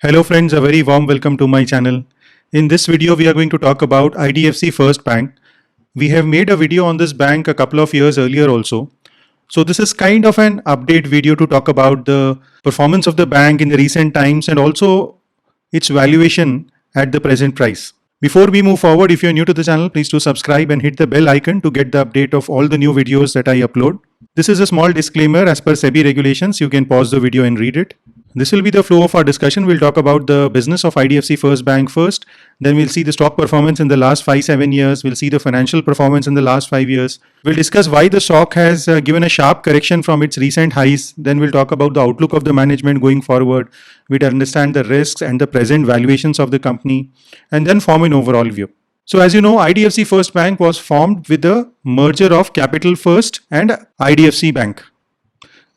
Hello friends, a very warm welcome to my channel. In this video, we are going to talk about IDFC First Bank. We have made a video on this bank a couple of years earlier also. So this is kind of an update video to talk about the performance of the bank in the recent times and also its valuation at the present price. Before we move forward, if you're new to the channel, please do subscribe and hit the bell icon to get the update of all the new videos that I upload. This is a small disclaimer as per SEBI regulations. You can pause the video and read it. This will be the flow of our discussion. We'll talk about the business of IDFC First Bank first. Then we'll see the stock performance in the last 5-7 years. We'll see the financial performance in the last 5 years. We'll discuss why the stock has given a sharp correction from its recent highs. Then we'll talk about the outlook of the management going forward. We'll understand the risks and the present valuations of the company and then form an overall view. So as you know, IDFC First Bank was formed with the merger of Capital First and IDFC Bank.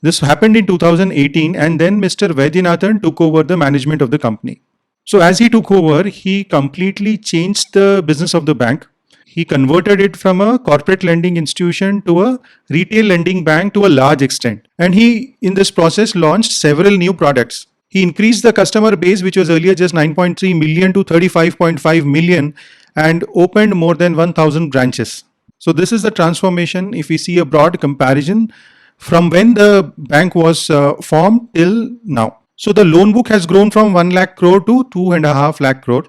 This happened in 2018 and then Mr. Vaidyanathan took over the management of the company. So as he took over, he completely changed the business of the bank. He converted it from a corporate lending institution to a retail lending bank to a large extent. And he, in this process, launched several new products. He increased the customer base, which was earlier just 9.3 million to 35.5 million and opened more than 1,000 branches. So this is the transformation if we see a broad comparison from when the bank was formed till now. So the loan book has grown from 1 lakh crore to 2.5 lakh crore.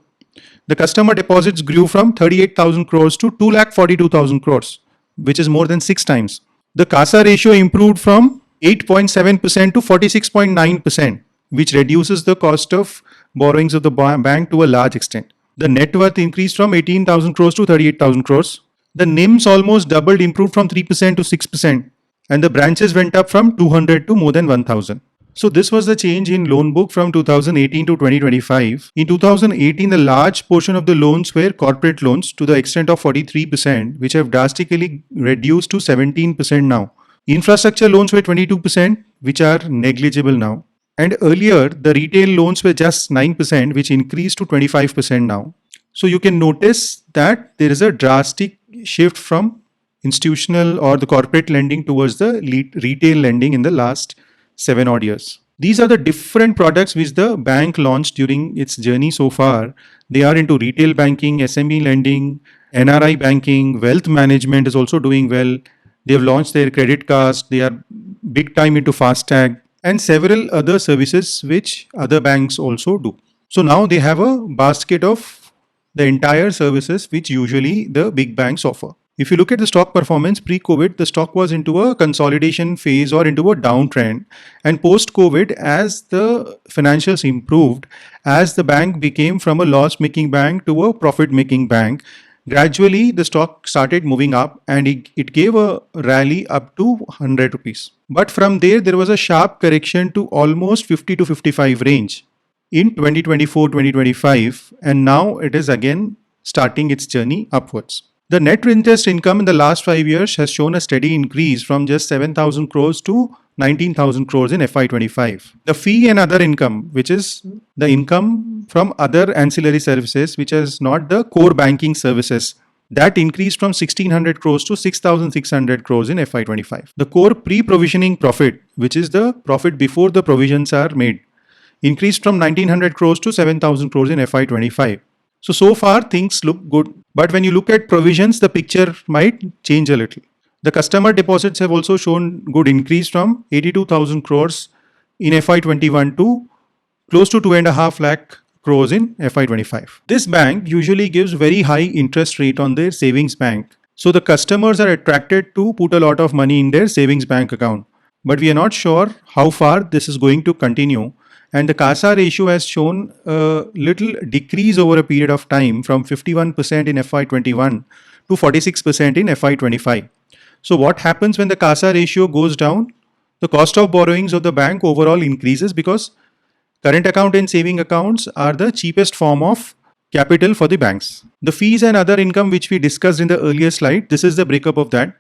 The customer deposits grew from 38,000 crores to 2,42,000 crores, which is more than 6 times. The CASA ratio improved from 8.7% to 46.9%, which reduces the cost of borrowings of the bank to a large extent. The net worth increased from 18,000 crores to 38,000 crores. The NIMs almost doubled, improved from 3% to 6%. And the branches went up from 200 to more than 1,000. So this was the change in loan book from 2018 to 2025. In 2018, the large portion of the loans were corporate loans to the extent of 43%, which have drastically reduced to 17% now. Infrastructure loans were 22%, which are negligible now. And earlier, the retail loans were just 9%, which increased to 25% now. So you can notice that there is a drastic shift from institutional or the corporate lending towards the retail lending in the last 7 odd years. These are the different products which the bank launched during its journey so far. They are into retail banking, SME lending, NRI banking, wealth management is also doing well. They have launched their credit cards. They are big time into FASTag and several other services which other banks also do. So now they have a basket of the entire services which usually the big banks offer. If you look at the stock performance pre-COVID, the stock was into a consolidation phase or into a downtrend. And post-COVID, as the financials improved, as the bank became from a loss-making bank to a profit-making bank, gradually the stock started moving up and it gave a rally up to 100 rupees. But from there was a sharp correction to almost 50 to 55 range in 2024-2025. And now it is again starting its journey upwards. The net interest income in the last 5 years has shown a steady increase from just 7,000 crores to 19,000 crores in FY25. The fee and other income, which is the income from other ancillary services, which is not the core banking services, that increased from 1,600 crores to 6,600 crores in FY25. The core pre-provisioning profit, which is the profit before the provisions are made, increased from 1,900 crores to 7,000 crores in FY25. So far things look good. But when you look at provisions, the picture might change a little. The customer deposits have also shown good increase from 82,000 crores in FY21 to close to 2.5 lakh crores in FY25. This bank usually gives very high interest rate on their savings bank. So the customers are attracted to put a lot of money in their savings bank account. But we are not sure how far this is going to continue. And the CASA ratio has shown a little decrease over a period of time from 51% in FY21 to 46% in FY25. So what happens when the CASA ratio goes down? The cost of borrowings of the bank overall increases because current account and saving accounts are the cheapest form of capital for the banks. The fees and other income which we discussed in the earlier slide, this is the breakup of that.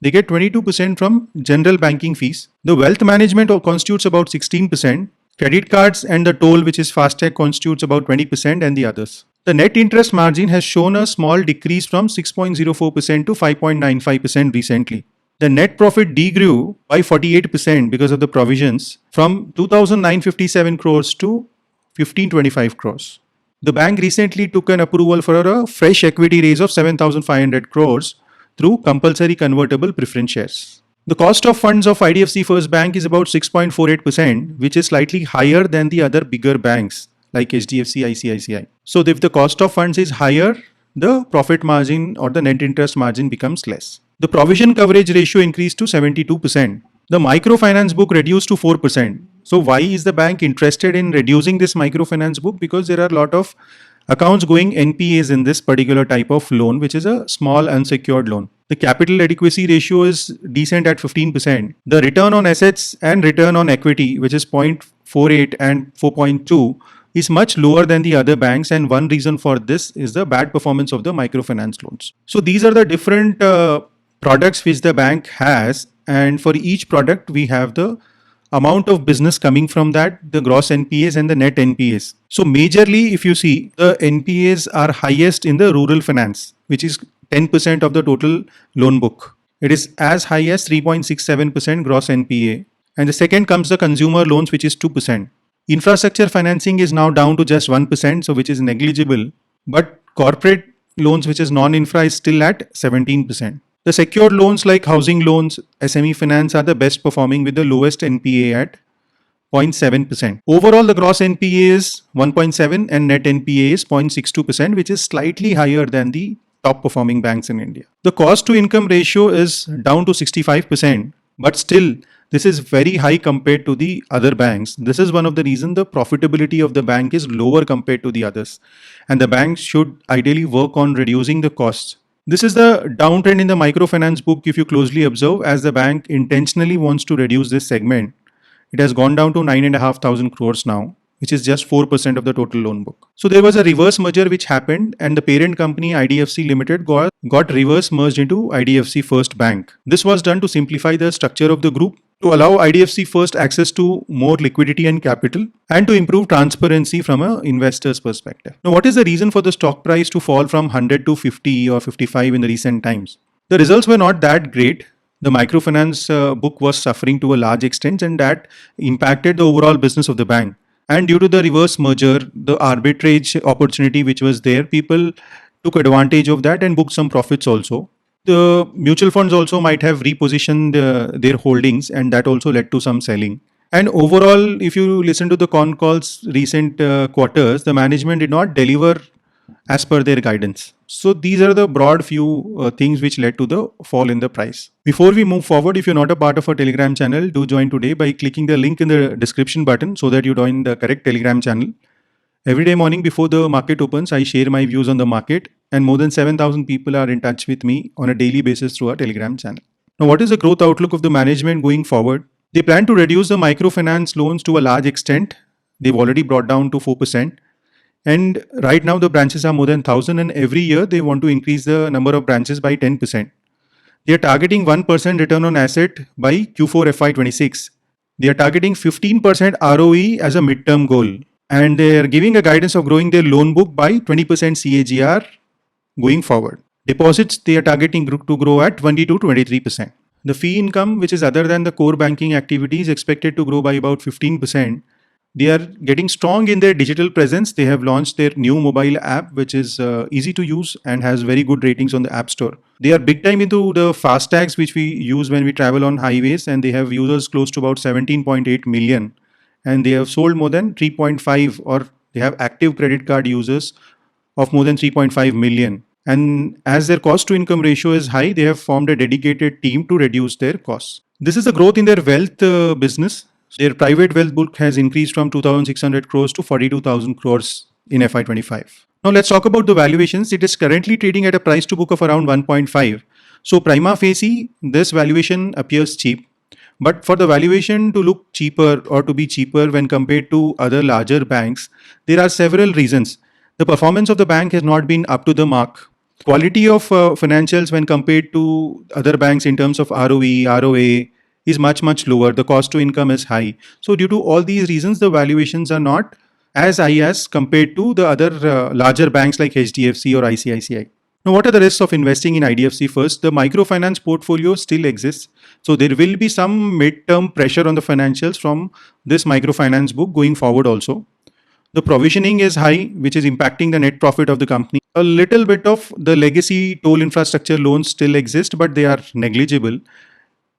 They get 22% from general banking fees. The wealth management constitutes about 16%. Credit cards and the toll, which is FASTag, constitutes about 20% and the others. The net interest margin has shown a small decrease from 6.04% to 5.95% recently. The net profit degrew by 48% because of the provisions from 2,957 crores to 1525 crores. The bank recently took an approval for a fresh equity raise of 7,500 crores through compulsory convertible preference shares. The cost of funds of IDFC First Bank is about 6.48%, which is slightly higher than the other bigger banks like HDFC, ICICI. So if the cost of funds is higher, the profit margin or the net interest margin becomes less. The provision coverage ratio increased to 72%. The microfinance book reduced to 4%. So why is the bank interested in reducing this microfinance book? Because there are a lot of accounts going NPAs in this particular type of loan, which is a small unsecured loan. The capital adequacy ratio is decent at 15%. The return on assets and return on equity, which is 0.48 and 4.2, is much lower than the other banks, and one reason for this is the bad performance of the microfinance loans. So these are the different products which the bank has, and for each product we have the amount of business coming from that, the gross NPAs and the net NPAs. So majorly, if you see, the NPAs are highest in the rural finance, which is 10% of the total loan book. It is as high as 3.67% gross NPA. And the second comes the consumer loans, which is 2%. Infrastructure financing is now down to just 1%, so which is negligible. But corporate loans, which is non-infra, is still at 17%. The secured loans like housing loans, SME finance are the best performing with the lowest NPA at 0.7%. Overall, the gross NPA is 1.7 and net NPA is 0.62%, which is slightly higher than the top performing banks in India. The cost to income ratio is down to 65%, but still this is very high compared to the other banks. This is one of the reasons the profitability of the bank is lower compared to the others. And the bank should ideally work on reducing the costs. This is the downtrend in the microfinance book if you closely observe, as the bank intentionally wants to reduce this segment. It has gone down to 9,500 crores now, which is just 4% of the total loan book. So there was a reverse merger which happened, and the parent company IDFC Limited got reverse merged into IDFC First Bank. This was done to simplify the structure of the group, to allow IDFC First access to more liquidity and capital, and to improve transparency from an investor's perspective. Now, what is the reason for the stock price to fall from 100 to 50 or 55 in the recent times? The results were not that great. The microfinance book was suffering to a large extent, and that impacted the overall business of the bank. And due to the reverse merger, the arbitrage opportunity which was there, people took advantage of that and booked some profits also. The mutual funds also might have repositioned their holdings, and that also led to some selling. And overall, if you listen to the con calls recent quarters, the management did not deliver as per their guidance. So these are the broad few things which led to the fall in the price. Before we move forward, if you're not a part of our Telegram channel, do join today by clicking the link in the description button so that you join the correct Telegram channel. Every day morning before the market opens, I share my views on the market, and more than 7,000 people are in touch with me on a daily basis through our Telegram channel. Now, what is the growth outlook of the management going forward? They plan to reduce the microfinance loans to a large extent. They've already brought down to 4%. And right now the branches are more than 1,000, and every year they want to increase the number of branches by 10%. They are targeting 1% return on asset by Q4 FY26. They are targeting 15% ROE as a midterm goal. And they are giving a guidance of growing their loan book by 20% CAGR going forward. Deposits, they are targeting to grow at 20 to 23%. The fee income, which is other than the core banking activity, is expected to grow by about 15%. They are getting strong in their digital presence. They have launched their new mobile app, which is easy to use and has very good ratings on the App Store. They are big time into the FASTags, which we use when we travel on highways, and they have users close to about 17.8 million. And they have sold more than 3.5, or they have active credit card users of more than 3.5 million. And as their cost to income ratio is high, they have formed a dedicated team to reduce their costs. This is the growth in their wealth business. Their private wealth book has increased from 2,600 crores to 42,000 crores in FY25. Now let's talk about the valuations. It is currently trading at a price to book of around 1.5. So prima facie, this valuation appears cheap. But for the valuation to look cheaper or to be cheaper when compared to other larger banks, there are several reasons. The performance of the bank has not been up to the mark. Quality of financials when compared to other banks in terms of ROE, ROA is much lower. The cost to income is high. So due to all these reasons, the valuations are not as high as compared to the other larger banks like HDFC or ICICI. Now, what are the risks of investing in IDFC First? The microfinance portfolio still exists. So there will be some mid-term pressure on the financials from this microfinance book going forward also. The provisioning is high, which is impacting the net profit of the company. A little bit of the legacy toll infrastructure loans still exist, but they are negligible.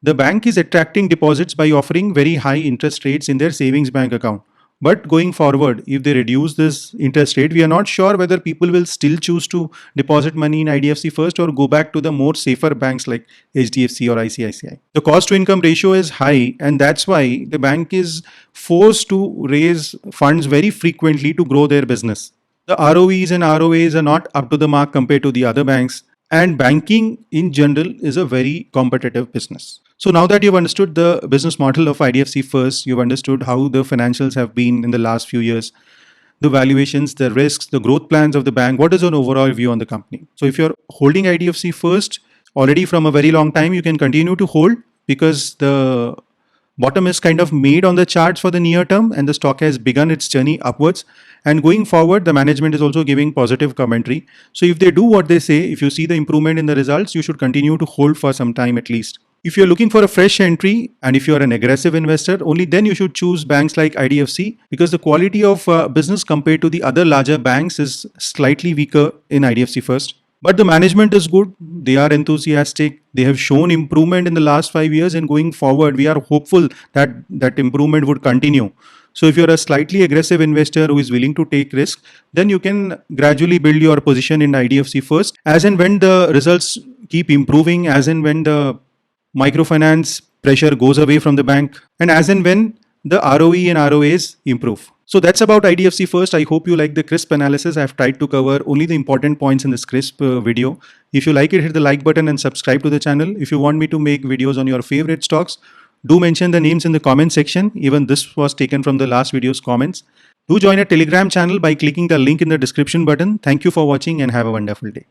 The bank is attracting deposits by offering very high interest rates in their savings bank account. But going forward, if they reduce this interest rate, we are not sure whether people will still choose to deposit money in IDFC First or go back to the more safer banks like HDFC or ICICI. The cost to income ratio is high, and that's why the bank is forced to raise funds very frequently to grow their business. The ROEs and ROAs are not up to the mark compared to the other banks, and banking in general is a very competitive business. So now that you've understood the business model of IDFC First, you've understood how the financials have been in the last few years, the valuations, the risks, the growth plans of the bank, what is an overall view on the company? So if you're holding IDFC First already from a very long time, you can continue to hold because the bottom is kind of made on the charts for the near term and the stock has begun its journey upwards. And going forward, the management is also giving positive commentary. So if they do what they say, if you see the improvement in the results, you should continue to hold for some time at least. If you're looking for a fresh entry and if you're an aggressive investor, only then you should choose banks like IDFC because the quality of business compared to the other larger banks is slightly weaker in IDFC First. But the management is good. They are enthusiastic. They have shown improvement in the last 5 years, and going forward, we are hopeful that that improvement would continue. So if you're a slightly aggressive investor who is willing to take risk, then you can gradually build your position in IDFC First. As and when the results keep improving, as and when the microfinance pressure goes away from the bank, and as and when the ROE and ROAs improve. So that's about IDFC First. I hope you like the crisp analysis. I've tried to cover only the important points in this crisp video. If you like it, hit the like button and subscribe to the channel. If you want me to make videos on your favorite stocks, do mention the names in the comment section. Even this was taken from the last video's comments. Do join a Telegram channel by clicking the link in the description button. Thank you for watching and have a wonderful day.